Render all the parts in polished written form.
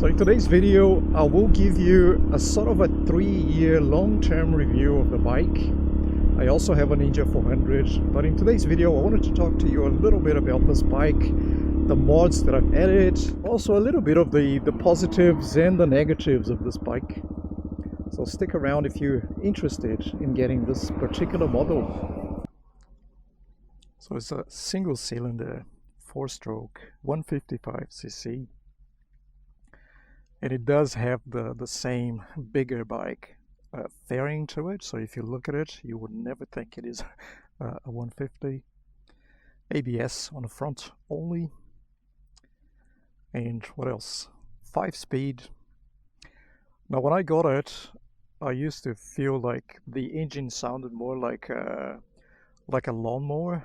So in today's video, I will give you a sort of a 3-year long-term review of the bike. I also have a Ninja 400, but in today's video, I wanted to talk to you a little bit about this bike, the mods that I've added, also a little bit of the positives and the negatives of this bike. So stick around if you're interested in getting this particular model. So it's a single cylinder, 4-stroke, 155cc. And it does have the same bigger bike fairing to it. So if you look at it, you would never think it is a 150. ABS on the front only. And what else? 5-speed. Now when I got it, I used to feel like the engine sounded more like a lawnmower.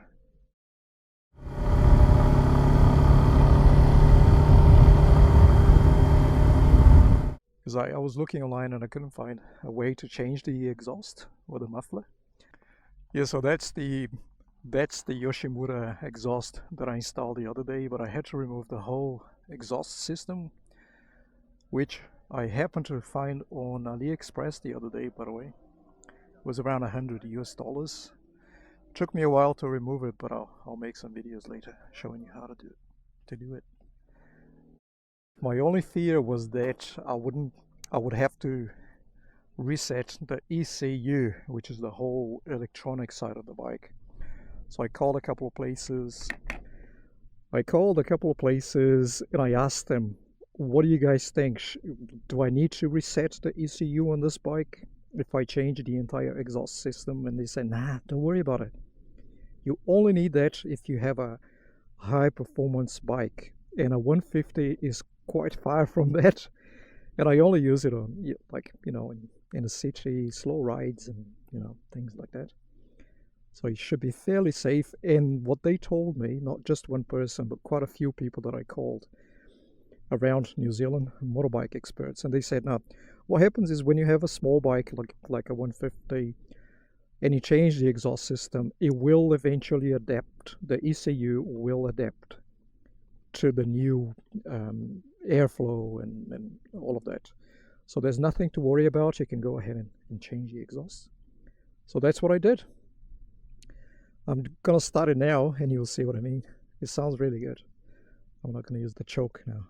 Because I was looking online and I couldn't find a way to change the exhaust or the muffler. Yeah, so that's the Yoshimura exhaust that I installed the other day, but I had to remove the whole exhaust system, which I happened to find on AliExpress the other day, by the way. It was around $100 US. Took me a while to remove it, but I'll make some videos later showing you how to do it. My only fear was that I would have to reset the ECU, which is the whole electronic side of the bike. So I called a couple of places. And I asked them, what do you guys think? Do I need to reset the ECU on this bike if I change the entire exhaust system? And they said, nah, don't worry about it. You only need that if you have a high performance bike, and a 150 is quite far from that. And I only use it on, like, in the city, slow rides and, things like that. So it should be fairly safe. And what they told me, not just one person, but quite a few people that I called around New Zealand, motorbike experts, and they said, now, what happens is when you have a small bike like a 150 and you change the exhaust system, it will eventually adapt. The ECU will adapt to the new airflow and all of that. So there's nothing to worry about. You can go ahead and change the exhaust. So that's what I did. I'm gonna start it now and you'll see what I mean. It sounds really good. I'm not gonna use the choke now.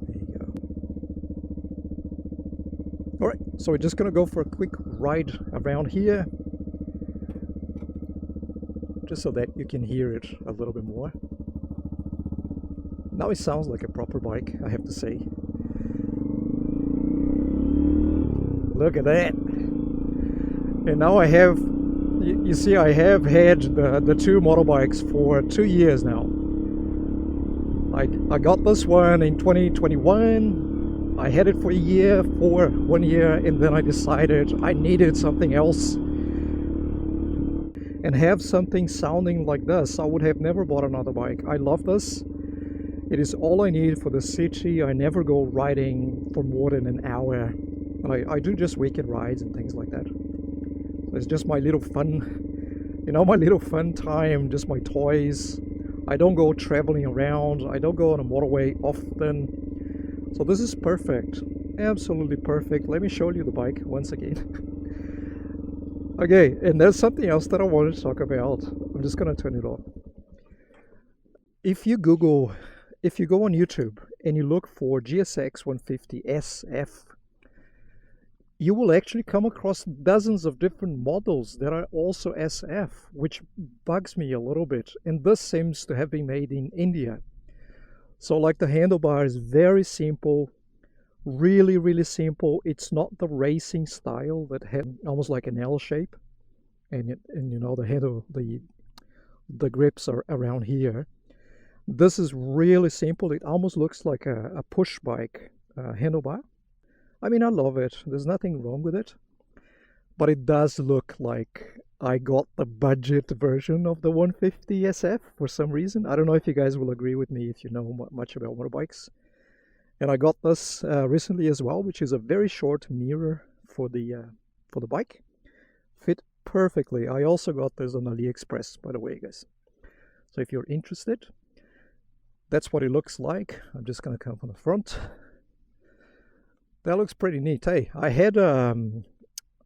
There you go. Alright, so we're just gonna go for a quick ride around here, just so that you can hear it a little bit more. Now it sounds like a proper bike, I have to say. Look at that. And now I have, you see, I have had the two motorbikes for 2 years now. I got this one in 2021. I had it for 1 year, and then I decided I needed something else. And have something sounding like this. I would have never bought another bike. I love this. It is all I need for the city. I never go riding for more than an hour. And I do just weekend rides and things like that. So it's just my little fun, my little fun time, just my toys. I don't go traveling around. I don't go on a motorway often. So this is perfect. Absolutely perfect. Let me show you the bike once again. Okay, and there's something else that I wanted to talk about. I'm just going to turn it off. If you go on YouTube and you look for GSX 150 SF, you will actually come across dozens of different models that are also SF, which bugs me a little bit. And this seems to have been made in India. So like the handlebar is very simple. Really, really simple. It's not the racing style that had almost like an L shape, and the handle, the grips are around here. This is really simple. It almost looks like a push bike handlebar. I mean, I love it. There's nothing wrong with it, but it does look like I got the budget version of the 150 SF for some reason. I don't know if you guys will agree with me if you know much about motorbikes. And I got this recently as well, which is a very short mirror for the bike. Fit perfectly. I also got this on AliExpress, by the way, guys. So if you're interested, that's what it looks like. I'm just gonna come from the front. That looks pretty neat. Hey, I had a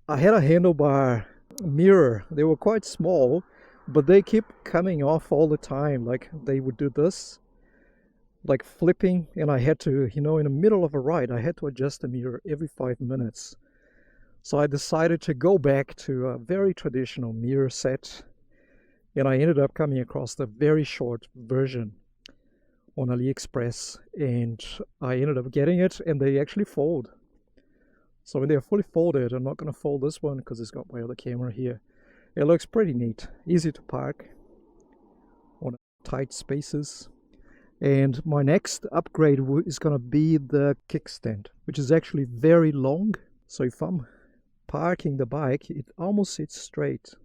handlebar mirror. They were quite small, but they keep coming off all the time. Like they would do this, like flipping, and I had to, in the middle of a ride, I had to adjust the mirror every 5 minutes. So I decided to go back to a very traditional mirror set, and I ended up coming across the very short version on AliExpress, and I ended up getting it, and they actually fold. So when they're fully folded, I'm not going to fold this one because it's got my other camera here. It looks pretty neat, easy to park on tight spaces. And my next upgrade is going to be the kickstand, which is actually very long. So if I'm parking the bike, it almost sits straight.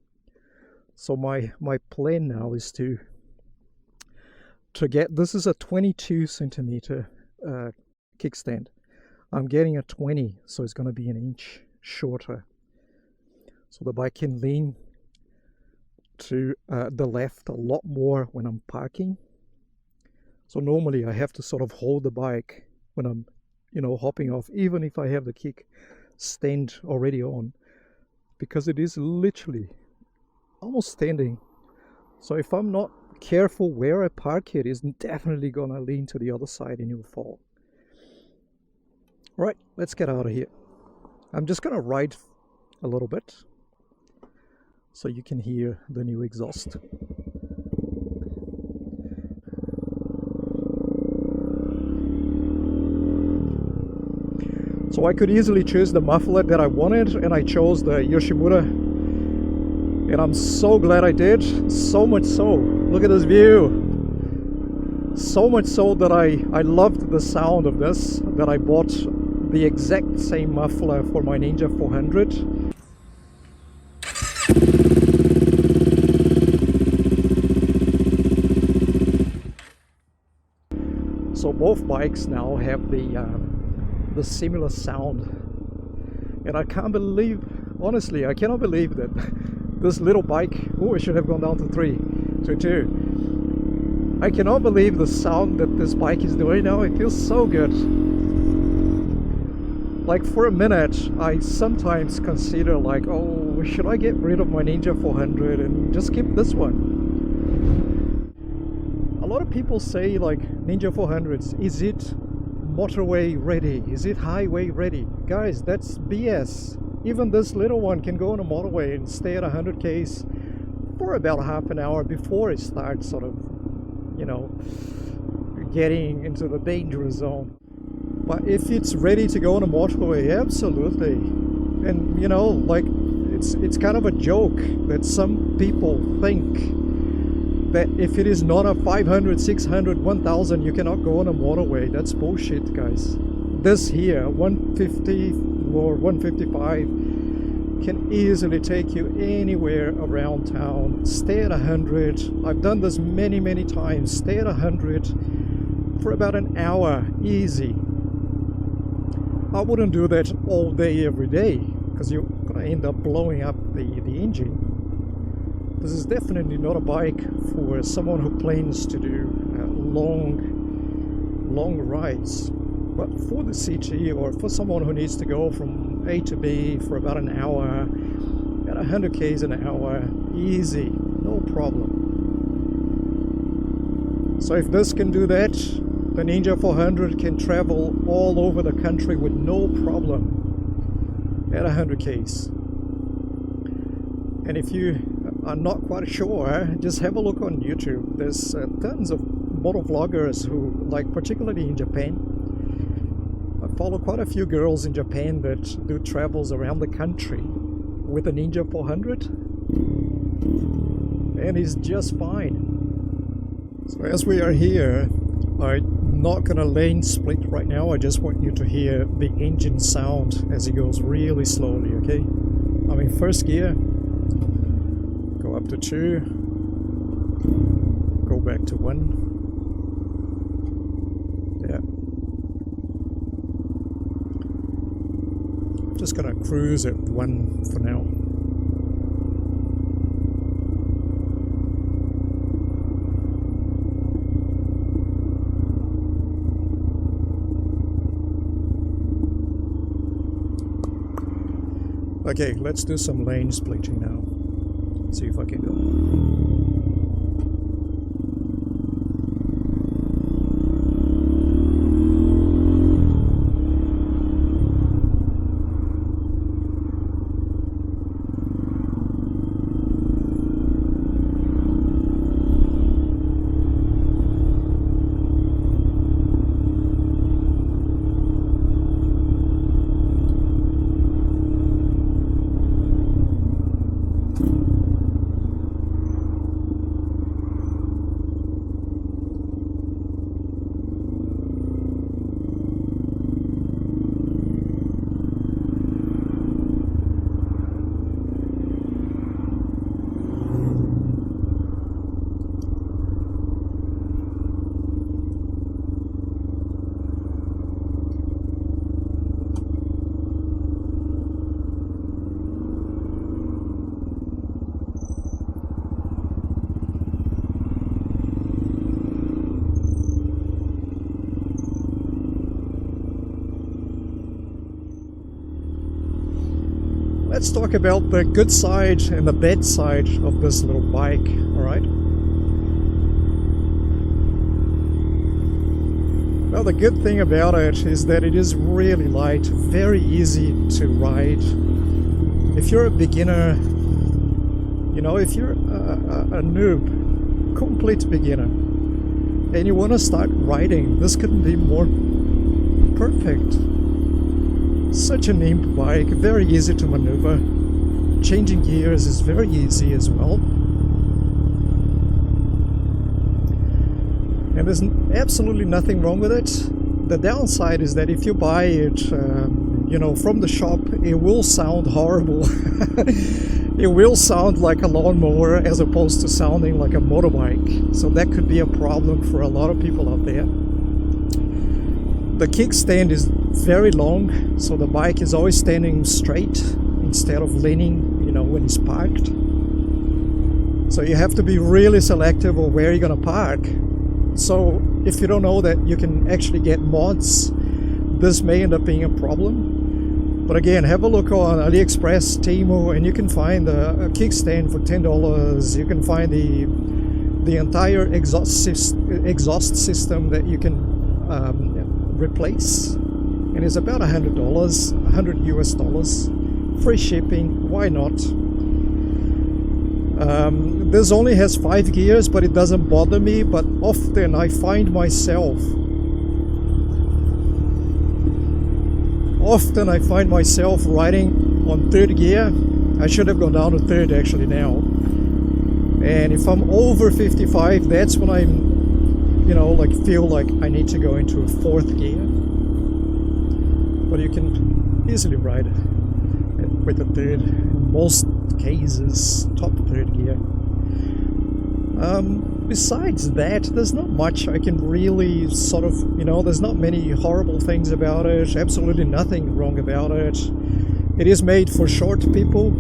So my plan now is to get, this is a 22 centimeter kickstand. I'm getting a 20, so it's going to be an inch shorter. So the bike can lean to the left a lot more when I'm parking. So normally I have to sort of hold the bike when I'm, hopping off, even if I have the kickstand already on, because it is literally almost standing. So if I'm not careful where I park it, is definitely gonna lean to the other side and you'll fall. Right, let's get out of here. I'm just gonna ride a little bit so you can hear the new exhaust. So I could easily choose the muffler that I wanted, and I chose the Yoshimura, and I'm so glad I did. So much so, look at this view. So much so that I loved the sound of this, that I bought the exact same muffler for my Ninja 400. So both bikes now have the similar sound, and I can't believe, honestly, I cannot believe that this little bike, oh, I should have gone down to 3 to 2. I cannot believe the sound that this bike is doing now. It feels so good. Like for a minute I sometimes consider like, oh, should I get rid of my Ninja 400 and just keep this one? A lot of people say like, Ninja 400s, is it motorway ready? Is it highway ready? Guys, that's BS. Even this little one can go on a motorway and stay at 100 k's for about half an hour before it starts sort of, getting into the danger zone. But if it's ready to go on a motorway, absolutely. And like it's kind of a joke that some people think that if it is not a 500, 600, 1000, you cannot go on a motorway. That's bullshit, guys. This here, 150 or 155, can easily take you anywhere around town. Stay at 100. I've done this many, many times. Stay at 100 for about an hour, easy. I wouldn't do that all day, every day, because you're gonna end up blowing up the engine. This is definitely not a bike for someone who plans to do long rides. But for the CT, or for someone who needs to go from A to B for about an hour, at 100 k's an hour, easy, no problem. So if this can do that, the Ninja 400 can travel all over the country with no problem at 100 k's. And if you are not quite sure, just have a look on YouTube. There's tons of motovloggers who, like particularly in Japan, I follow quite a few girls in Japan that do travels around the country with a Ninja 400, and it's just fine. So as we are here, I'm not gonna lane split right now. I just want you to hear the engine sound as it goes really slowly, okay? I'm in first gear, go up to 2, go back to 1. Yeah. Just gonna cruise at 1 for now. Okay, let's do some lane splitting now. See if I can go. Let's talk about the good side and the bad side of this little bike, alright? Well, the good thing about it is that it is really light, very easy to ride. If you're a beginner, you know, if you're a noob, complete beginner, and you want to start riding, this couldn't be more perfect. Such a nimble bike, very easy to maneuver. Changing gears is very easy as well. And there's absolutely nothing wrong with it. The downside is that if you buy it, you know, from the shop, it will sound horrible. It will sound like a lawnmower as opposed to sounding like a motorbike. So that could be a problem for a lot of people out there. The kickstand is very long, so the bike is always standing straight instead of leaning, you know, when it's parked. So you have to be really selective of where you're gonna park. So if you don't know that you can actually get mods, this may end up being a problem. But again, have a look on AliExpress, Temu, and you can find a kickstand for $10. You can find the entire exhaust system that you can replace, and it's about $100, $100 US, free shipping. Why not? This only has 5 gears, but it doesn't bother me. But often I find myself riding on 3rd gear. I should have gone down to 3rd actually now. And if I'm over 55, that's when I'm, you know, like feel like I need to go into a 4th gear. But you can easily ride with a 3rd, in most cases, top 3rd gear. Besides that, there's not much I can really sort of, you know, there's not many horrible things about it, absolutely nothing wrong about it. It is made for short people.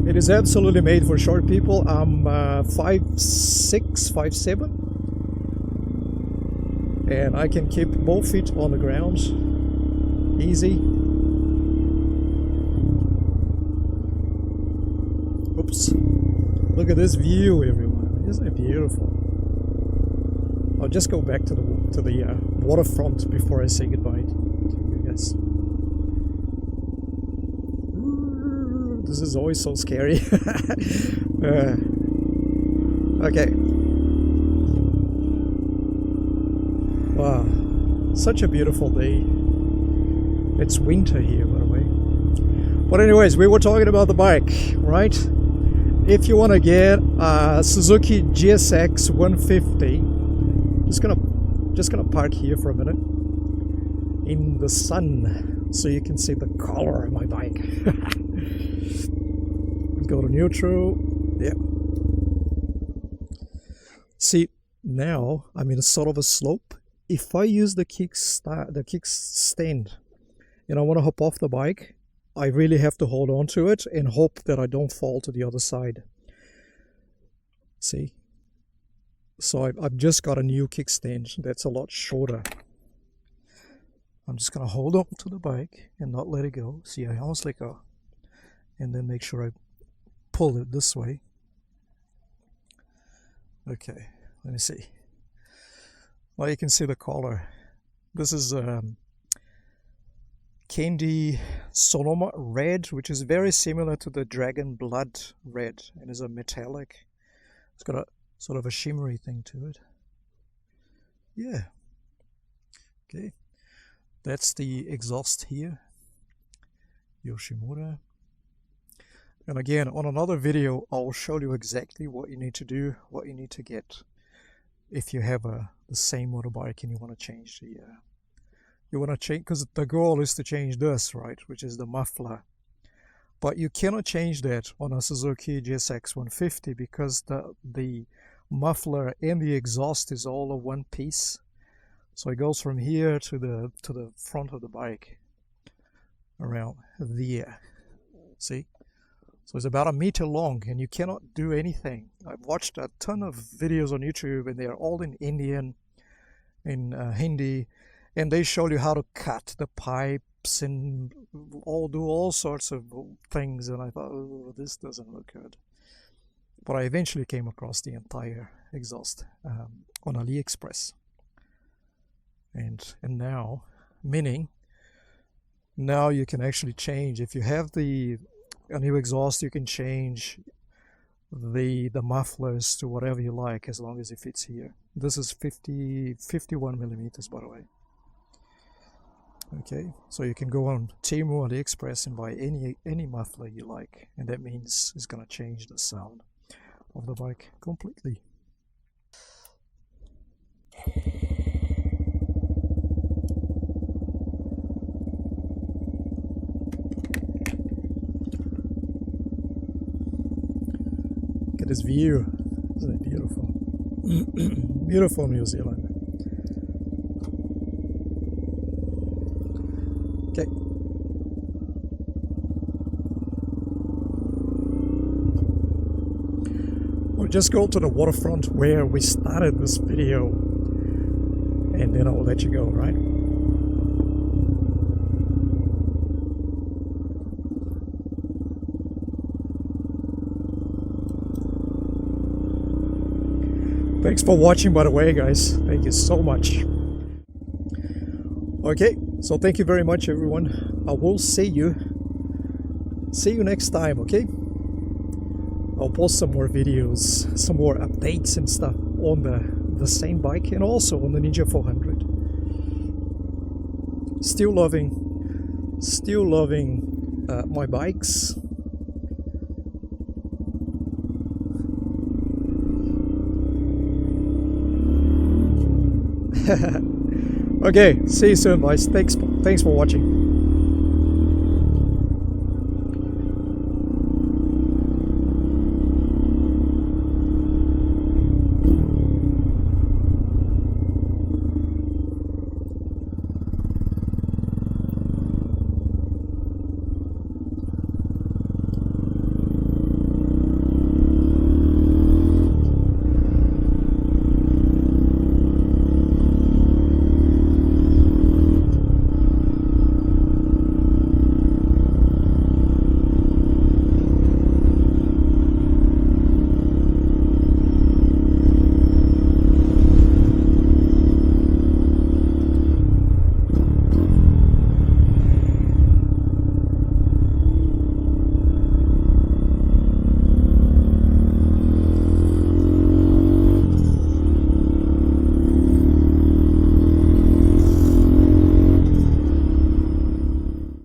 It is absolutely made for short people. I'm 5'6", 5'7", and I can keep both feet on the ground, easy. Oops! Look at this view, everyone! Isn't it beautiful? I'll just go back to the waterfront before I say goodbye to you guys. This is always so scary. Okay. Wow, such a beautiful day. It's winter here, by the way. But anyways, we were talking about the bike, right? If you want to get a Suzuki GSX 150, just gonna park here for a minute in the sun so you can see the color of my bike. Go to neutral. Yeah. See, now I'm in a sort of a slope. If I use the kickstand and I want to hop off the bike, I really have to hold on to it and hope that I don't fall to the other side. See? So I've just got a new kickstand that's a lot shorter. I'm just going to hold on to the bike and not let it go. See, I almost let go. And then make sure I pull it this way. Okay, let me see. Well, you can see the color. This is Candy Sonoma red, which is very similar to the Dragon Blood red, and is a metallic. It's got a sort of a shimmery thing to it. Yeah. Okay. That's the exhaust here. Yoshimura. And again, on another video, I'll show you exactly what you need to do, what you need to get if you have the same motorbike and you want to change the you want to change, because the goal is to change this, right, which is the muffler. But you cannot change that on a Suzuki GSX-150 because the muffler and the exhaust is all of one piece. So it goes from here to the front of the bike, around there. See? So it's about 1 meter long, and you cannot do anything. I've watched a ton of videos on YouTube, and they're all in Indian, in Hindi, and they show you how to cut the pipes and do all sorts of things. And I thought, oh, this doesn't look good. But I eventually came across the entire exhaust on AliExpress. And now, meaning, now you can actually change. If you have a new exhaust, you can change the mufflers to whatever you like, as long as it fits here. This is 51 millimeters, by the way. Okay, so you can go on Temu, AliExpress, and buy any muffler you like, and that means it's gonna change the sound of the bike completely. Look at this view, isn't it beautiful? Beautiful New Zealand. Okay. We'll just go to the waterfront where we started this video, and then I'll let you go, right? Thanks for watching, by the way, guys. Thank you so much. Okay, so thank you very much, everyone. I will see you next time, okay? I'll post some more videos, some more updates and stuff on the same bike, and also on the Ninja 400. Still loving my bikes. Okay, see you soon, guys. Thanks for watching.